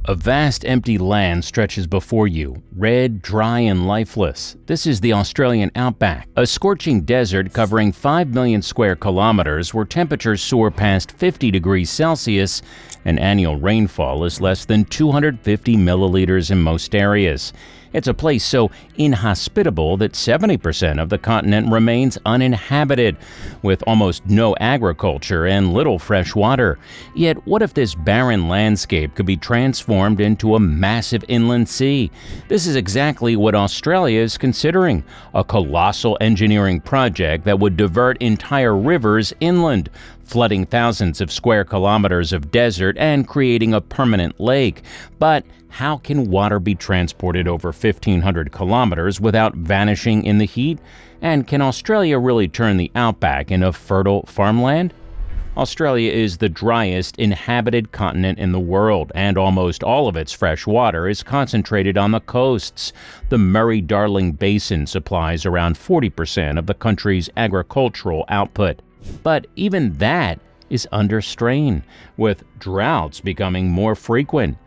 A vast empty land stretches before you, red, dry, and lifeless. This is the Australian Outback, a scorching desert covering 5 million square kilometers where temperatures soar past 50 degrees Celsius and annual rainfall is less than 250 milliliters in most areas. It's a place so inhospitable that 70% of the continent remains uninhabited, with almost no agriculture and little fresh water. Yet, what if this barren landscape could be transformed into a massive inland sea? This is exactly what Australia is considering, a colossal engineering project that would divert entire rivers inland, flooding thousands of square kilometers of desert and creating a permanent lake. But how can water be transported over 1,500 kilometers without vanishing in the heat? And can Australia really turn the outback into fertile farmland? Australia is the driest inhabited continent in the world, and almost all of its fresh water is concentrated on the coasts. The Murray-Darling Basin supplies around 40% of the country's agricultural output. But even that is under strain, with droughts becoming more frequent.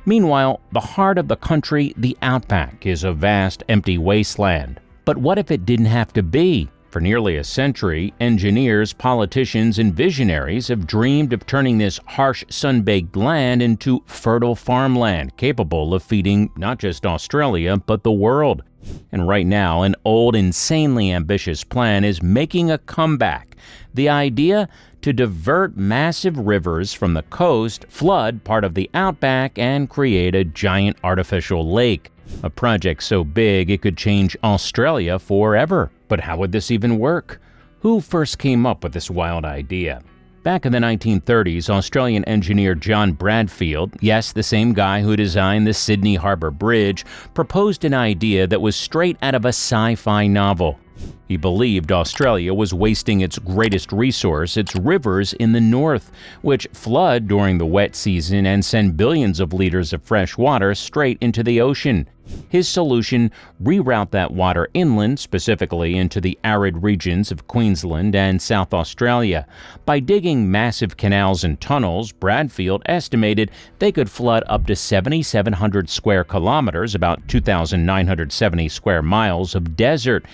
Meanwhile, the heart of the country, the outback, is a vast empty wasteland. But what if it didn't have to be? For nearly a century, engineers, politicians, and visionaries have dreamed of turning this harsh, sun-baked land into fertile farmland capable of feeding not just Australia, but the world. And right now, an old, insanely ambitious plan is making a comeback. The idea? To divert massive rivers from the coast, flood part of the outback, and create a giant artificial lake. A project so big it could change Australia forever. But how would this even work? Who first came up with this wild idea? Back in the 1930s, Australian engineer John Bradfield, yes, the same guy who designed the Sydney Harbour Bridge, proposed an idea that was straight out of a sci-fi novel. He believed Australia was wasting its greatest resource, its rivers in the north, which flood during the wet season and send billions of liters of fresh water straight into the ocean. His solution: reroute that water inland, specifically into the arid regions of Queensland and South Australia. By digging massive canals and tunnels, Bradfield estimated they could flood up to 7,700 square kilometers, about 2,970 square miles of desert,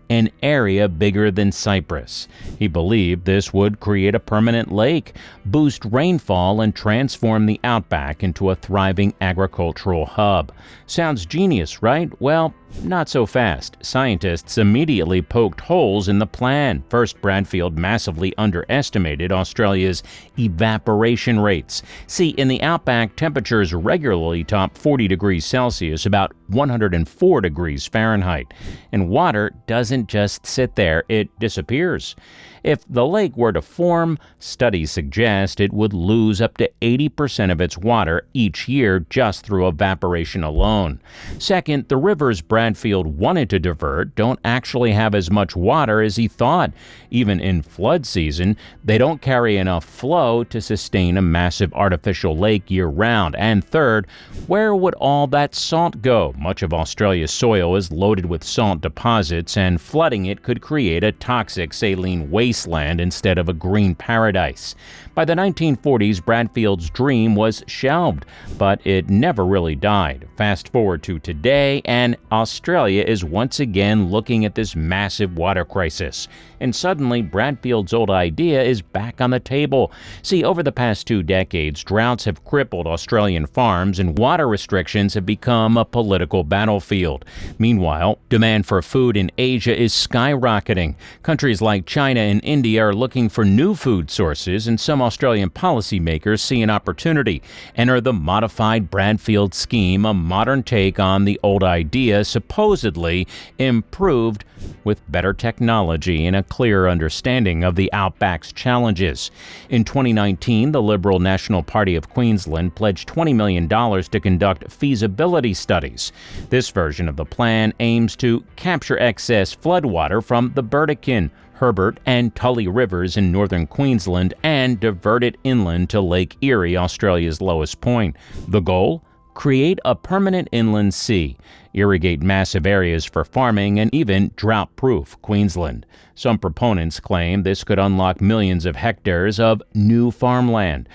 an area bigger than Cyprus. He believed this would create a permanent lake, boost rainfall, and transform the outback into a thriving agricultural hub. Sounds genius, right? Well, not so fast. Scientists immediately poked holes in the plan. First, Bradfield massively underestimated Australia's evaporation rates. See, in the outback, temperatures regularly top 40 degrees Celsius, about 104 degrees Fahrenheit. And water doesn't just sit there, it disappears. If the lake were to form, studies suggest it would lose up to 80% of its water each year just through evaporation alone. Second, the rivers Bradfield wanted to divert don't actually have as much water as he thought. Even in flood season, they don't carry enough flow to sustain a massive artificial lake year-round. And third, where would all that salt go? Much of Australia's soil is loaded with salt deposits, and flooding it could create a toxic saline wasteland instead of a green paradise. By the 1940s, Bradfield's dream was shelved, but it never really died. Fast forward to today, and Australia is once again looking at this massive water crisis. And suddenly, Bradfield's old idea is back on the table. See, over the past 2 decades, droughts have crippled Australian farms, and water restrictions have become a political battlefield. Meanwhile, demand for food in Asia is skyrocketing. Countries like China and India are looking for new food sources, and some Australian policymakers see an opportunity. Enter the modified Bradfield scheme, a modern take on the old idea, supposedly improved with better technology and a clearer understanding of the outback's challenges. In 2019, the Liberal National Party of Queensland pledged $20 million to conduct feasibility studies. This version of the plan aims to capture excess floodwater from the Burdekin, Herbert, and Tully rivers in northern Queensland and divert it inland to Lake Erie, Australia's lowest point. The goal? Create a permanent inland sea. irrigate massive areas for farming, and even drought-proof Queensland. Some proponents claim this could unlock millions of hectares of new farmland,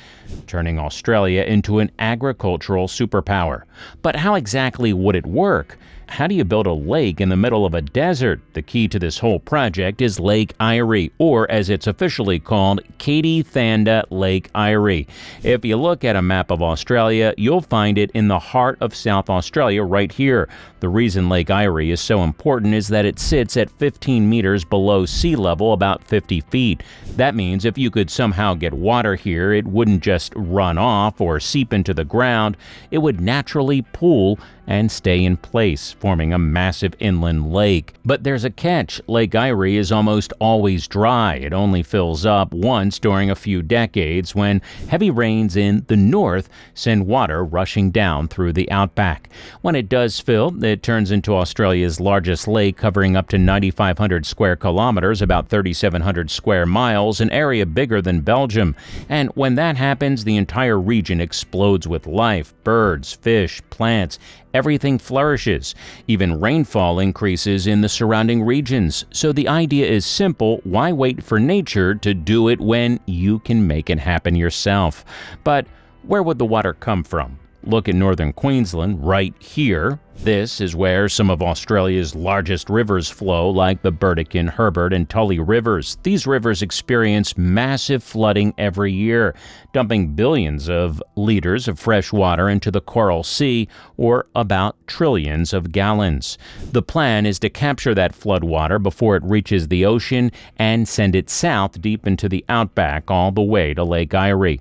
turning Australia into an agricultural superpower. But how exactly would it work? How do you build a lake in the middle of a desert? The key to this whole project is Lake Erie, or as it's officially called, Katie Thanda Lake Erie. If you look at a map of Australia, you'll find it in the heart of South Australia right here. The reason Lake Erie is so important is that it sits at 15 meters below sea level, about 50 feet. That means if you could somehow get water here, it wouldn't just run off or seep into the ground. It would naturally pool and stay in place, forming a massive inland lake. But there's a catch. Lake Erie is almost always dry. It only fills up once during a few decades when heavy rains in the north send water rushing down through the outback. When it does fill, it turns into Australia's largest lake, covering up to 9,500 square kilometers, about 3,700 square miles, an area bigger than Belgium. And when that happens, the entire region explodes with life. Birds, fish, plants, everything flourishes. Even rainfall increases in the surrounding regions. So the idea is simple. Why wait for nature to do it when you can make it happen yourself? But where would the water come from? Look at northern Queensland right here. This is where some of Australia's largest rivers flow, like the Burdekin, Herbert, and Tully rivers. These rivers experience massive flooding every year, dumping billions of liters of fresh water into the Coral Sea, or about trillions of gallons. The plan is to capture that flood water before it reaches the ocean and send it south deep into the outback all the way to Lake Erie.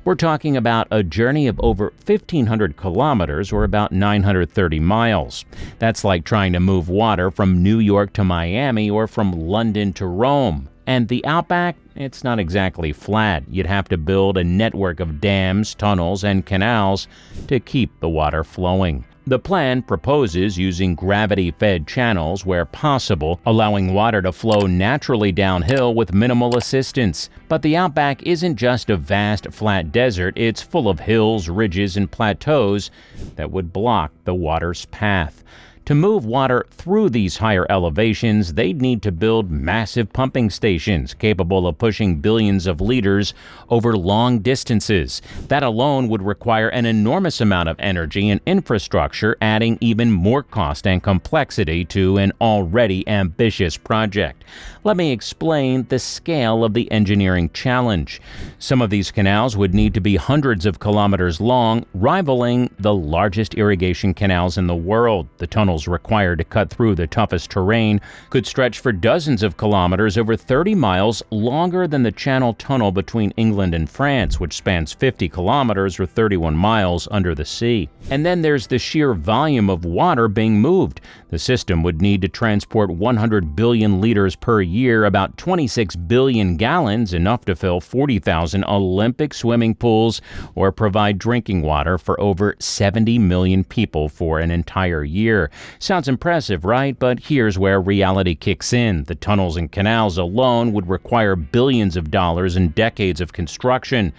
We're talking about a journey of over 1,500 kilometers, or about 930 miles. That's like trying to move water from New York to Miami or from London to Rome. And the outback, it's not exactly flat. You'd have to build a network of dams, tunnels, and canals to keep the water flowing. The plan proposes using gravity-fed channels where possible, allowing water to flow naturally downhill with minimal assistance. But the outback isn't just a vast, flat desert. It's full of hills, ridges, and plateaus that would block the water's path. To move water through these higher elevations, they'd need to build massive pumping stations capable of pushing billions of liters over long distances. That alone would require an enormous amount of energy and infrastructure, adding even more cost and complexity to an already ambitious project. Let me explain the scale of the engineering challenge. Some of these canals would need to be hundreds of kilometers long, rivaling the largest irrigation canals in the world. The tunnels required to cut through the toughest terrain could stretch for dozens of kilometers, over 30 miles, longer than the Channel Tunnel between England and France, which spans 50 kilometers or 31 miles under the sea. And then there's the sheer volume of water being moved. The system would need to transport 100 billion liters per year, about 26 billion gallons, enough to fill 40,000 Olympic swimming pools or provide drinking water for over 70 million people for an entire year. Sounds impressive, right? But here's where reality kicks in. The tunnels and canals alone would require billions of dollars and decades of construction.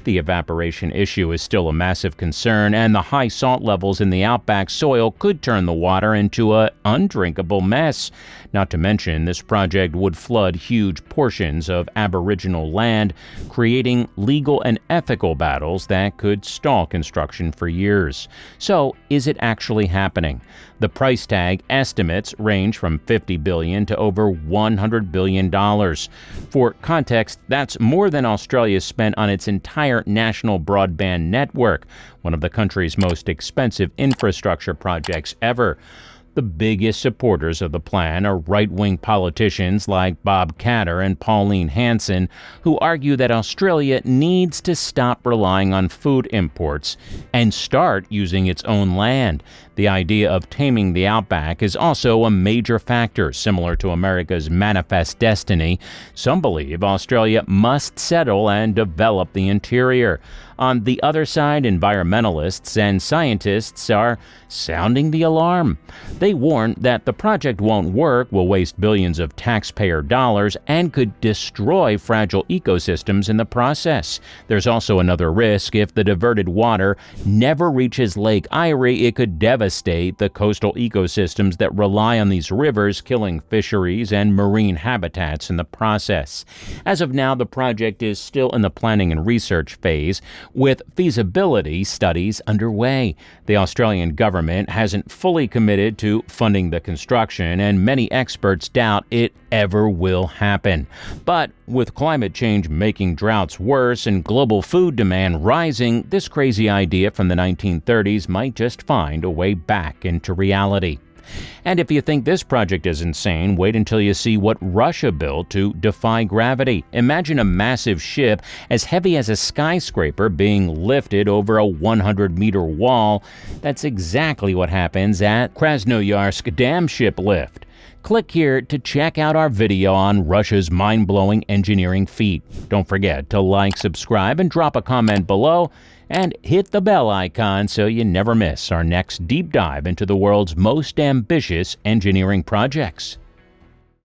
The evaporation issue is still a massive concern, and the high salt levels in the outback soil could turn the water into an undrinkable mess. Not to mention, this project would flood huge portions of Aboriginal land, creating legal and ethical battles that could stall construction for years. So, is it actually happening? The price tag estimates range from $50 billion to over $100 billion. For context, that's more than Australia spent on its entire national broadband network, one of the country's most expensive infrastructure projects ever. The biggest supporters of the plan are right-wing politicians like Bob Katter and Pauline Hanson, who argue that Australia needs to stop relying on food imports and start using its own land. The idea of taming the outback is also a major factor, similar to America's manifest destiny. Some believe Australia must settle and develop the interior. On the other side, environmentalists and scientists are sounding the alarm. They warn that the project won't work, will waste billions of taxpayer dollars, and could destroy fragile ecosystems in the process. There's also another risk. If the diverted water never reaches Lake Erie, it could devastate the coastal ecosystems that rely on these rivers, killing fisheries and marine habitats in the process. As of now, the project is still in the planning and research phase, with feasibility studies underway. The Australian government hasn't fully committed to funding the construction, and many experts doubt it ever will happen. But with climate change making droughts worse and global food demand rising, this crazy idea from the 1930s might just find a way back into reality. And if you think this project is insane, wait until you see what Russia built to defy gravity. Imagine a massive ship as heavy as a skyscraper being lifted over a 100-meter wall. That's exactly what happens at Krasnoyarsk Dam ship lift. Click here to check out our video on Russia's mind-blowing engineering feat. Don't forget to like, subscribe, and drop a comment below, and hit the bell icon so you never miss our next deep dive into the world's most ambitious engineering projects.